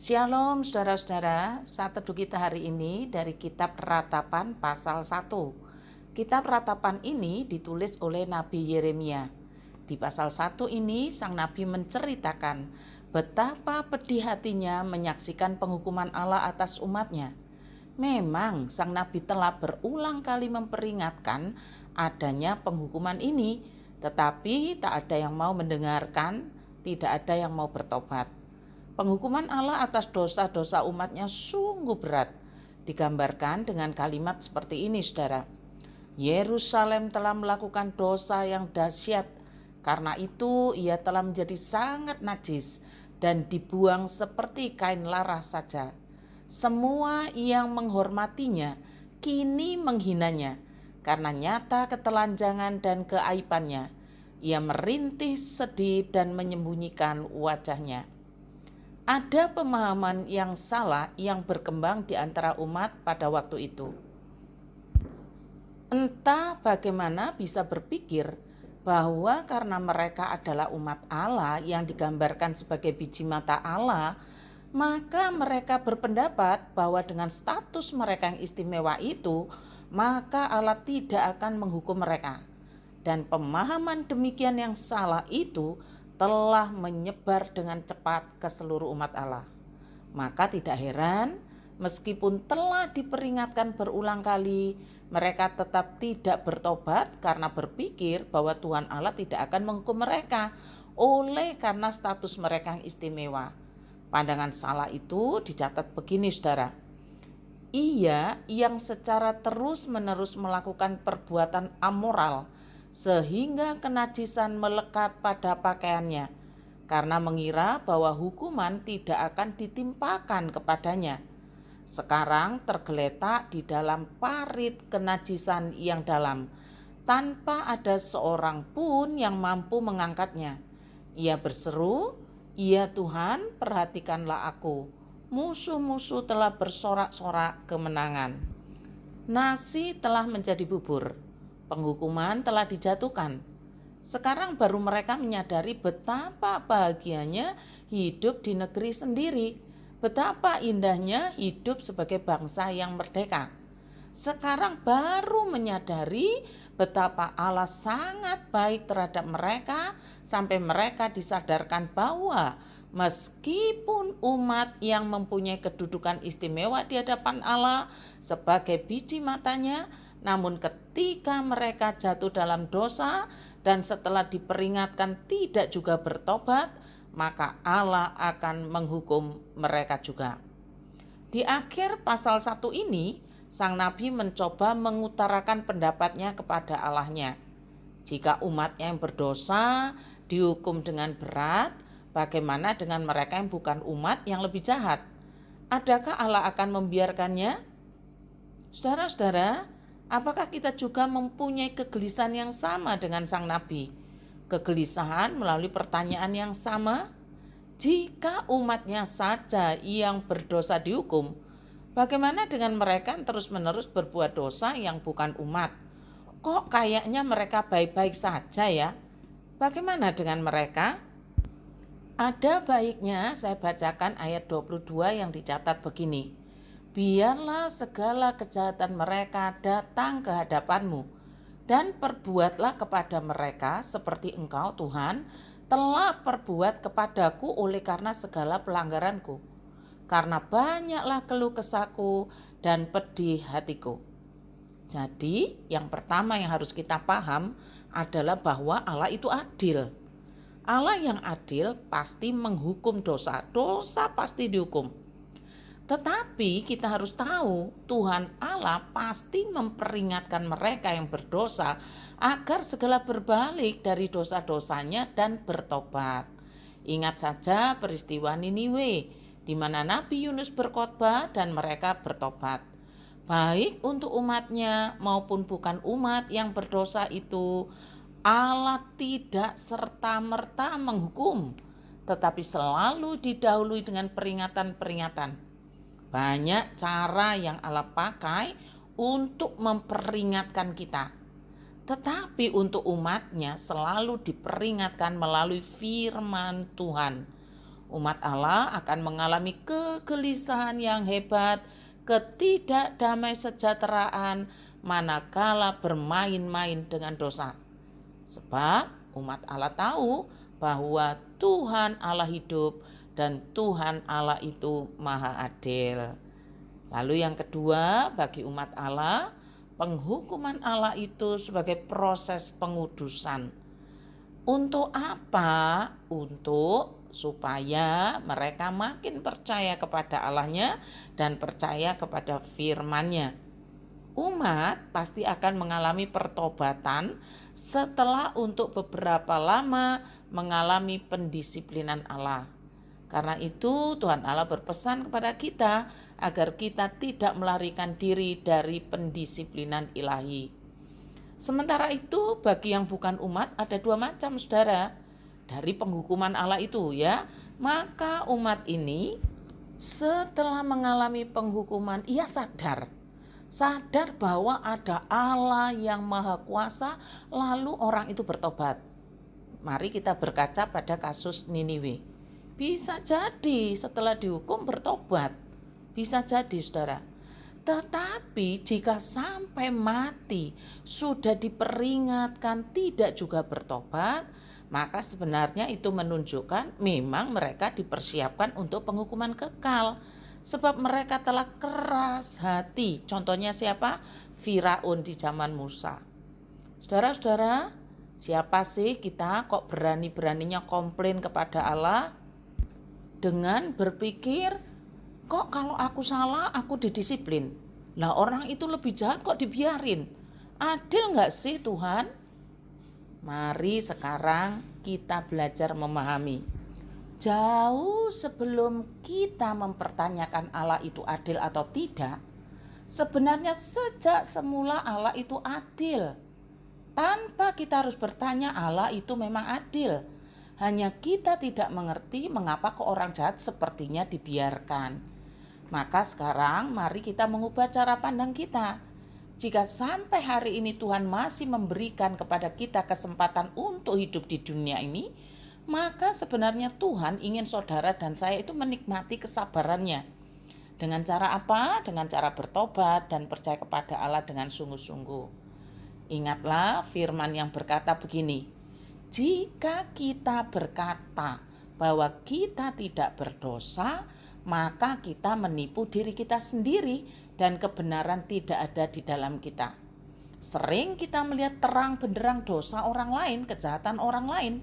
Shalom saudara-saudara, saat teduh kita hari ini dari kitab Ratapan pasal 1. Kitab Ratapan ini ditulis oleh Nabi Yeremia. Di pasal 1 ini sang Nabi menceritakan betapa pedih hatinya menyaksikan penghukuman Allah atas umatnya. Memang sang Nabi telah berulang kali memperingatkan adanya penghukuman ini, tetapi tak ada yang mau mendengarkan, tidak ada yang mau bertobat. Penghukuman Allah atas dosa-dosa umatnya sungguh berat. Digambarkan dengan kalimat seperti ini, saudara. Yerusalem telah melakukan dosa yang dahsyat. Karena itu ia telah menjadi sangat najis dan dibuang seperti kain larah saja. Semua yang menghormatinya kini menghinanya karena nyata ketelanjangan dan keaibannya. Ia merintih sedih dan menyembunyikan wajahnya. Ada pemahaman yang salah yang berkembang di antara umat pada waktu itu. Entah bagaimana bisa berpikir bahwa karena mereka adalah umat Allah yang digambarkan sebagai biji mata Allah, maka mereka berpendapat bahwa dengan status mereka yang istimewa itu, maka Allah tidak akan menghukum mereka. Dan pemahaman demikian yang salah itu telah menyebar dengan cepat ke seluruh umat Allah. Maka tidak heran, meskipun telah diperingatkan berulang kali, mereka tetap tidak bertobat karena berpikir bahwa Tuhan Allah tidak akan menghukum mereka oleh karena status mereka yang istimewa. Pandangan salah itu dicatat begini, saudara. Ia yang secara terus-menerus melakukan perbuatan amoral sehingga kenajisan melekat pada pakaiannya, karena mengira bahwa hukuman tidak akan ditimpakan kepadanya. Sekarang tergeletak di dalam parit kenajisan yang dalam, tanpa ada seorang pun yang mampu mengangkatnya. Ia berseru, "Ya Tuhan, perhatikanlah aku. Musuh-musuh telah bersorak-sorak kemenangan. Nasi telah menjadi bubur. Penghukuman telah dijatuhkan." Sekarang baru mereka menyadari betapa bahagianya hidup di negeri sendiri, betapa indahnya hidup sebagai bangsa yang merdeka. Sekarang baru menyadari betapa Allah sangat baik terhadap mereka, sampai mereka disadarkan bahwa meskipun umat yang mempunyai kedudukan istimewa di hadapan Allah sebagai biji matanya, namun ketika mereka jatuh dalam dosa dan setelah diperingatkan tidak juga bertobat, maka Allah akan menghukum mereka juga. Di akhir pasal 1 ini, sang Nabi mencoba mengutarakan pendapatnya kepada Allahnya. Jika umatnya yang berdosa dihukum dengan berat, bagaimana dengan mereka yang bukan umat yang lebih jahat? Adakah Allah akan membiarkannya? Saudara-saudara, apakah kita juga mempunyai kegelisahan yang sama dengan sang Nabi? Kegelisahan melalui pertanyaan yang sama? Jika umatnya saja yang berdosa dihukum, bagaimana dengan mereka yang terus-menerus berbuat dosa yang bukan umat? Kok kayaknya mereka baik-baik saja ya? Bagaimana dengan mereka? Ada baiknya saya bacakan ayat 22 yang dicatat begini. Biarlah segala kejahatan mereka datang ke hadapanmu, dan perbuatlah kepada mereka seperti Engkau, Tuhan, telah perbuat kepadaku oleh karena segala pelanggaranku. Karena banyaklah keluh kesahku dan pedih hatiku. Jadi yang pertama yang harus kita paham adalah bahwa Allah itu adil. Allah yang adil pasti menghukum dosa. Dosa pasti dihukum. Tetapi kita harus tahu Tuhan Allah pasti memperingatkan mereka yang berdosa agar segera berbalik dari dosa-dosanya dan bertobat. Ingat saja peristiwa Niniwe di mana Nabi Yunus berkhotbah dan mereka bertobat. Baik untuk umatnya maupun bukan umat yang berdosa itu, Allah tidak serta-merta menghukum, tetapi selalu didahului dengan peringatan-peringatan. Banyak cara yang Allah pakai untuk memperingatkan kita. Tetapi untuk umatnya selalu diperingatkan melalui firman Tuhan. Umat Allah akan mengalami kegelisahan yang hebat, ketidakdamai sejahteraan manakala bermain-main dengan dosa. Sebab umat Allah tahu bahwa Tuhan Allah hidup dan Tuhan Allah itu maha adil. Lalu yang kedua, bagi umat Allah, penghukuman Allah itu sebagai proses pengudusan. Untuk apa? Untuk supaya mereka makin percaya kepada Allahnya dan percaya kepada firman-Nya. Umat pasti akan mengalami pertobatan setelah untuk beberapa lama mengalami pendisiplinan Allah. Karena itu Tuhan Allah berpesan kepada kita agar kita tidak melarikan diri dari pendisiplinan ilahi. Sementara itu bagi yang bukan umat ada dua macam, saudara, dari penghukuman Allah itu ya. Maka umat ini setelah mengalami penghukuman ia sadar bahwa ada Allah yang maha kuasa, lalu orang itu bertobat. Mari kita berkaca pada kasus Niniwe. Bisa jadi setelah dihukum bertobat, bisa jadi saudara. Tetapi jika sampai mati sudah diperingatkan tidak juga bertobat, maka sebenarnya itu menunjukkan memang mereka dipersiapkan untuk penghukuman kekal. Sebab mereka telah keras hati. Contohnya siapa? Firaun di zaman Musa. Saudara-saudara, siapa sih kita kok berani-beraninya komplain kepada Allah dengan berpikir, kok kalau aku salah aku didisiplin? Lah orang itu lebih jahat kok dibiarin? Adil gak sih Tuhan? Mari sekarang kita belajar memahami. Jauh sebelum kita mempertanyakan Allah itu adil atau tidak, sebenarnya sejak semula Allah itu adil. Tanpa kita harus bertanya, Allah itu memang adil. Hanya kita tidak mengerti mengapa kok orang jahat sepertinya dibiarkan. Maka sekarang mari kita mengubah cara pandang kita. Jika sampai hari ini Tuhan masih memberikan kepada kita kesempatan untuk hidup di dunia ini, maka sebenarnya Tuhan ingin saudara dan saya itu menikmati kesabarannya. Dengan cara apa? Dengan cara bertobat dan percaya kepada Allah dengan sungguh-sungguh. Ingatlah firman yang berkata begini, jika kita berkata bahwa kita tidak berdosa, maka kita menipu diri kita sendiri dan kebenaran tidak ada di dalam kita. Sering kita melihat terang benderang dosa orang lain, kejahatan orang lain,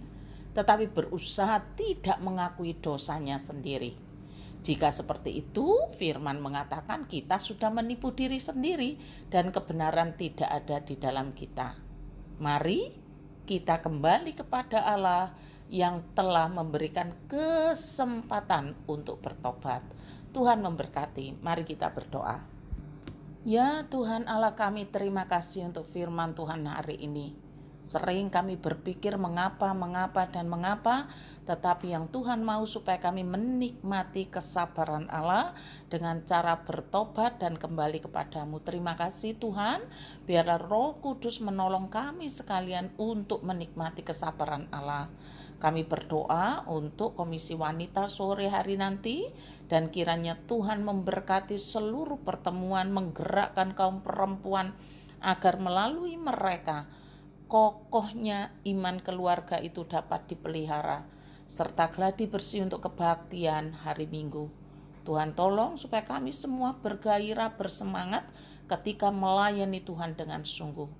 tetapi berusaha tidak mengakui dosanya sendiri. Jika seperti itu, firman mengatakan kita sudah menipu diri sendiri dan kebenaran tidak ada di dalam kita. Mari kita kembali kepada Allah yang telah memberikan kesempatan untuk bertobat. Tuhan memberkati. Mari kita berdoa. Ya Tuhan Allah kami, terima kasih untuk firman Tuhan hari ini. Sering kami berpikir mengapa, tetapi yang Tuhan mau supaya kami menikmati kesabaran Allah dengan cara bertobat dan kembali kepadamu. Terima kasih Tuhan, biarlah Roh Kudus menolong kami sekalian untuk menikmati kesabaran Allah. Kami berdoa untuk Komisi Wanita sore hari nanti, dan kiranya Tuhan memberkati seluruh pertemuan, menggerakkan kaum perempuan agar melalui mereka kokohnya iman keluarga itu dapat dipelihara, serta gladi bersih untuk kebaktian hari Minggu. Tuhan tolong supaya kami semua bergairah, bersemangat ketika melayani Tuhan dengan sungguh.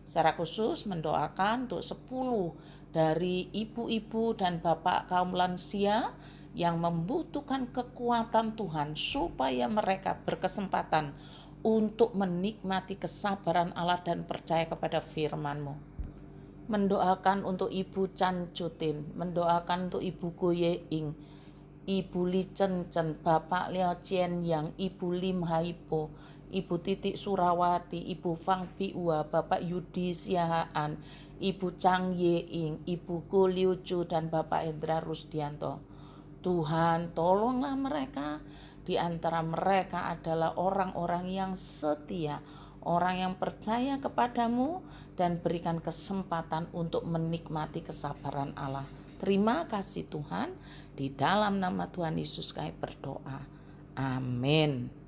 Secara khusus mendoakan untuk 10 dari ibu-ibu dan bapak kaum lansia yang membutuhkan kekuatan Tuhan supaya mereka berkesempatan untuk menikmati kesabaran Allah dan percaya kepada firman-Mu. Mendoakan untuk Ibu Chan Cutin, mendoakan untuk Ibu Goyeing, Ibu Li Chen Chen, Bapak Liao Chien Yang, Ibu Lim Haipo, Ibu Titik Surawati, Ibu Fang Piua, Bapak Yudi Siahaan, Ibu Chang Yeing, Ibu Go Liu Chu, dan Bapak Hendra Rusdianto. Tuhan tolonglah mereka. Di antara mereka adalah orang-orang yang setia, orang yang percaya kepadamu, dan berikan kesempatan untuk menikmati kesabaran Allah. Terima kasih Tuhan, di dalam nama Tuhan Yesus kami berdoa. Amin.